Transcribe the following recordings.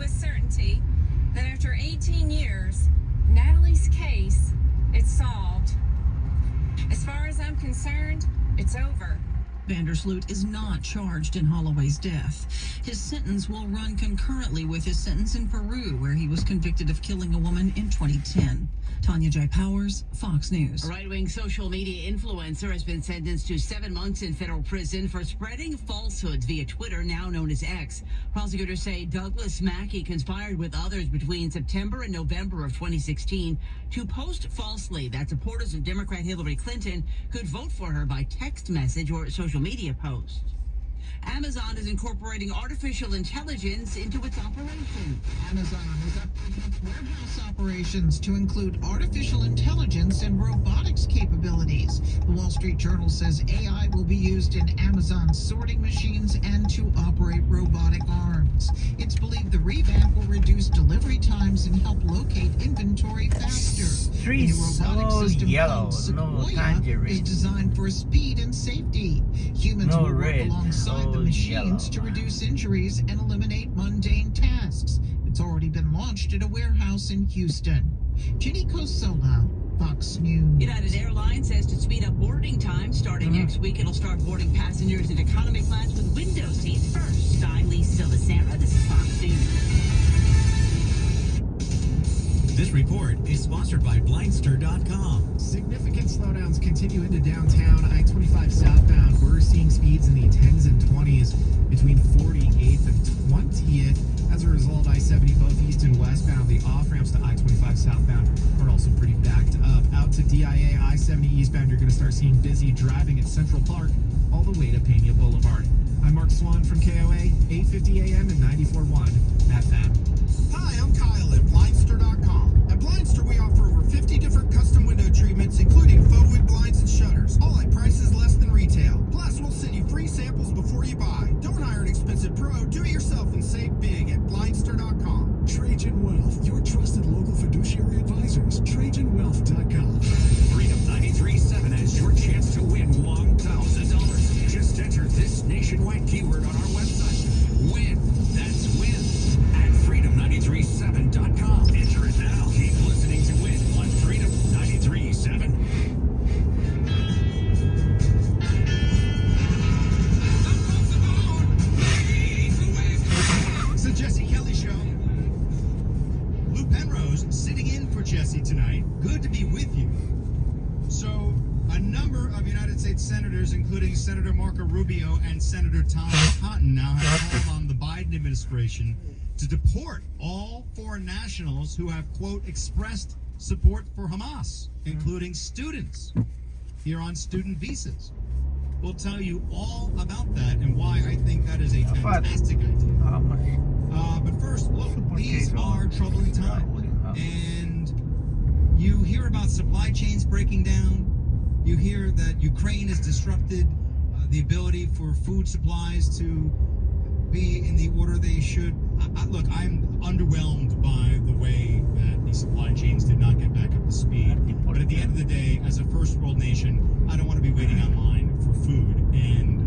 with certainty that after 18 years, Natalie's case is solved. As far as I'm concerned, it's over. Vandersloot is not charged in Holloway's death. His sentence will run concurrently with his sentence in Peru, where he was convicted of killing a woman in 2010. Tanya J. Powers, Fox News. A right-wing social media influencer has been sentenced to 7 months in federal prison for spreading falsehoods via Twitter, now known as X. Prosecutors say Douglas Mackey conspired with others between September and November of 2016 to post falsely that supporters of Democrat Hillary Clinton could vote for her by text message or social media post. Amazon is incorporating artificial intelligence into its operations. Amazon is upgrading its warehouse operations to include artificial intelligence and robotics capabilities. The Wall Street Journal says AI will be used in Amazon's sorting machines and to operate robotic arms. It's believed the revamp will reduce delivery times and help locate inventory faster. Tree The robotic so system yellow, called no Sequoia tangerine. is designed for speed and safety. Humans No will work red, alongside the so machines to yellow. reduce injuries and eliminate mundane tasks. It's already been launched at a warehouse in Houston. Ginny Cosola, Fox News. United Airlines says to speed up boarding times starting next week, it'll start boarding passengers in economy class with window seats first. I'm Lisa Lacera. This is Fox News. This report is sponsored by Blindster.com. Significant slowdowns continue into downtown I-25 southbound. We're seeing speeds in the 10s and 20s between 48th and 20th. As a result, I-70 both east and westbound. The off-ramps to I-25 southbound are also pretty backed up. Out to DIA, I-70 eastbound, you're going to start seeing busy driving at Central Park all the way to Pena Boulevard. I'm Mark Swan from KOA, 850 AM and 94.1 FM. Hi, I'm Kyle at Blindster.com. At Blindster, we offer over 50 different custom window treatments, including faux wood blinds and shutters, all at prices less than retail. Plus, we'll send you free samples before you buy. Don't hire an expensive pro. Do it yourself and save big at Blindster.com. Trajan Wealth, your trusted local fiduciary advisors. TrajanWealth.com. Freedom 93.7 has your chance to win $1,000. Just enter this nationwide keyword on our website. Win. That's win. At freedom937.com. Enter it now. Keep listening to win on Freedom 93.7. It's the Jesse Kelly Show. Lou Penrose sitting in for Jesse tonight. Good to be with you. So, a number of United States senators, including Senator Marco Rubio and Senator Tom Cotton, now have called on the Biden administration to deport all foreign nationals who have, quote, expressed support for Hamas, including students here on student visas. We'll tell you all about that and why I think that is a fantastic idea. But first, look, these are troubling times. And you hear about supply chains breaking down. You hear that Ukraine has disrupted the ability for food supplies to be in the order they should. Look, I'm underwhelmed by the way that the supply chains did not get back up to speed. But at the end of the day, as a first world nation, I don't want to be waiting online for food. And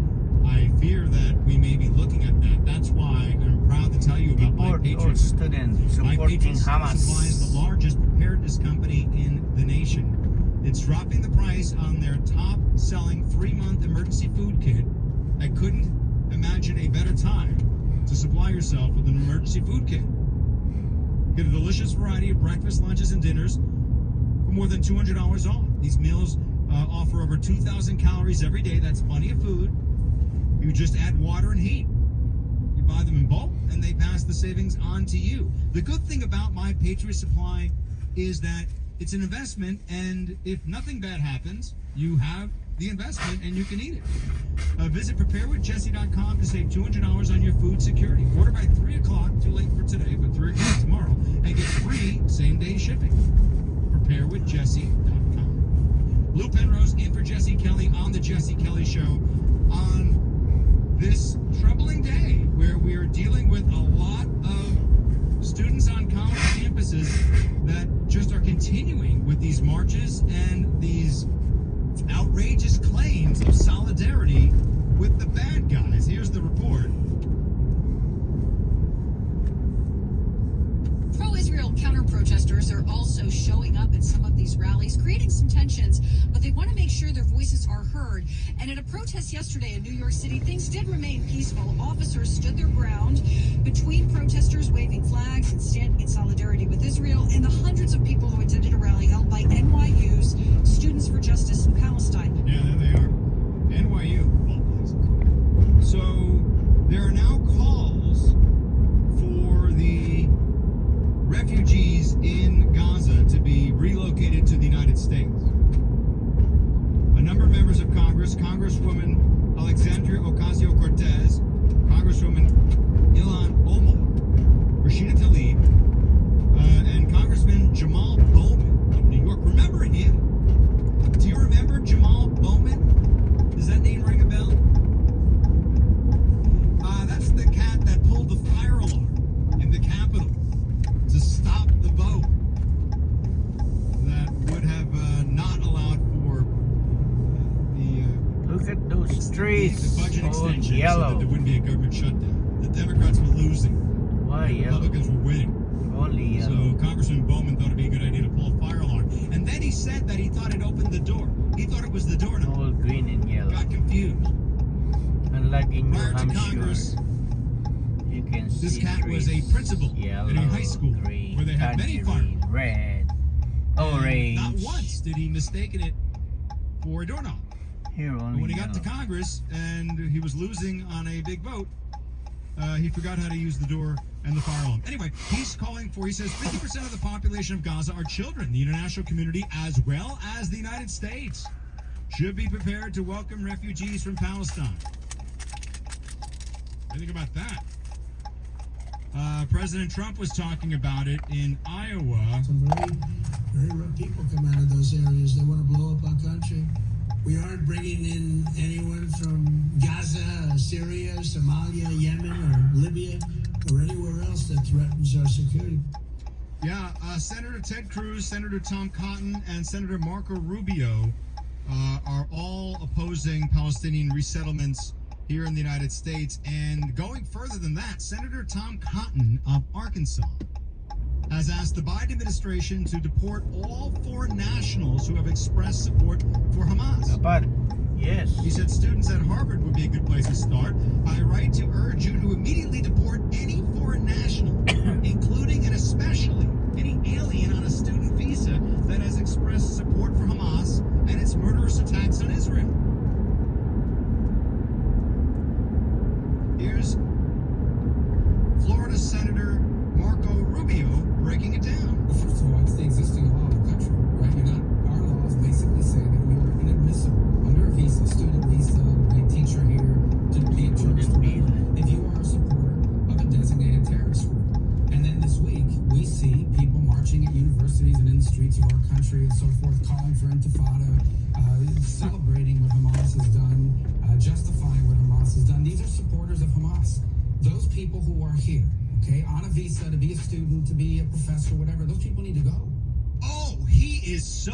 I fear that we may be looking at that. That's why I'm proud to tell you about My Patriot. My Patriot supplies the largest preparedness company in the nation. It's dropping the price on their top-selling 3-month emergency food kit. I couldn't imagine a better time to supply yourself with an emergency food kit. Get a delicious variety of breakfast, lunches, and dinners for more than $200 off. These meals offer over 2,000 calories every day. That's plenty of food. You just add water and heat. You buy them in bulk, and they pass the savings on to you. The good thing about My Patriot Supply is that it's an investment, and if nothing bad happens, you have the investment and you can eat it. Visit preparewithjesse.com to save $200 on your food security. Order by 3 o'clock, too late for today, but 3 o'clock tomorrow, and get free same-day shipping. Preparewithjesse.com. Lou Penrose in for Jesse Kelly on the Jesse Kelly Show on this troubling day where we are dealing with a lot of students on college campuses that just are continuing with these marches and these outrageous claims of solidarity with the bad guys. Here's the report. Counter-protesters are also showing up at some of these rallies, creating some tensions, but they want to make sure their voices are heard. And at a protest yesterday in New York City, things did remain peaceful. Officers stood their ground between protesters waving flags and standing in solidarity with Israel and the hundreds of people who attended a rally held by NYU's Students for Justice in Palestine. Yeah, there they are. NYU, of all places. So there are now calls for the refugees in Gaza to be relocated to the United States. A number of members of Congress, Congresswoman Alexandria Ocasio-Cortez, Congresswoman Ilhan Omar, Rashida Tlaib, and Congressman Jamal Bowman of New York. Remember him? Do you remember Jamal Bowman? Does that name ring a bell? That's the cat that pulled the fire alarm in the Capitol to stop the vote that would have not allowed for Look at those the trees. budget All extension so that yellow. there wouldn't be a government shutdown. The Democrats were losing. Why yellow? Republicans were winning. Only yellow. So Congressman Bowman thought it'd be a good idea to pull a fire alarm. And then he said that he thought it opened the door. He thought it was the door. All green and yellow. Got confused. Unlike in New Prior to Hampshire, Congress, you can see this cat was a trees, principal yellow, in a high school green, where they had many tangerine, red, orange. Not once did he mistaken it for a doorknob. Here But only when he got to yellow. Congress and he was losing on a big vote, he forgot how to use the door and the fire alarm. Anyway, he says 50% of the population of Gaza are children. The international community, as well as the United States, should be prepared to welcome refugees from Palestine. What do you think about that? President Trump was talking about it in Iowa. Some very rough people come out of those areas. They want to blow up our country. We aren't bringing in anyone from Gaza, Syria, Somalia, Yemen, or Libya, or anywhere else that threatens our security. Yeah, Senator Ted Cruz, Senator Tom Cotton, and Senator Marco Rubio are all opposing Palestinian resettlements here in the United States. And going further than that, Senator Tom Cotton of Arkansas has asked the Biden administration to deport all foreign nationals who have expressed support for Hamas. But yes, He said students at Harvard would be a good place to start. I write to urge you to immediately deport any foreign national, including and especially any alien on a student visa that has expressed support for Hamas and its murderous attacks on Israel. Here's Florida Senator Marco Rubio breaking it down. First of all, it's the existing law of the country, right? Our laws basically say that you are inadmissible under a visa, student visa, a teacher here, to be in church, if you are a supporter of a designated terrorist group. And then this week, we see people marching at universities and in the streets of our country and so forth, calling for intifada, celebrating what Hamas has done, justifying what Hamas has done. These are supporters of Hamas. Those people who are here, okay, on a visa to be a student, to be a professor, whatever, those people need to go. Oh, he is so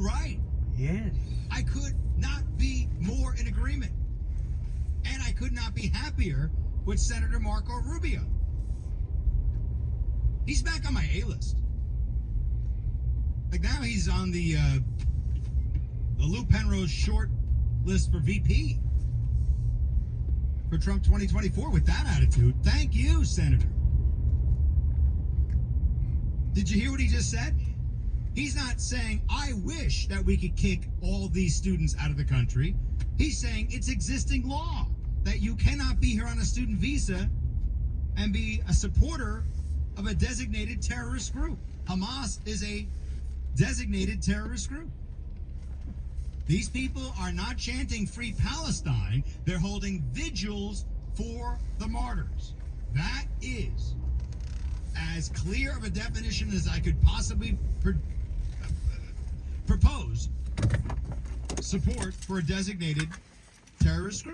right. yes. I could not be more in agreement. And I could not be happier with Senator Marco Rubio. He's back on my A-list. Like now he's on the Lou Penrose short list for VP for Trump 2024 with that attitude. Thank you, Senator. Did you hear what he just said? He's not saying, I wish that we could kick all these students out of the country. He's saying it's existing law that you cannot be here on a student visa and be a supporter of a designated terrorist group. Hamas is a designated terrorist group. These people are not chanting Free Palestine. They're holding vigils for the martyrs. That is as clear of a definition as I could possibly propose support for a designated terrorist group.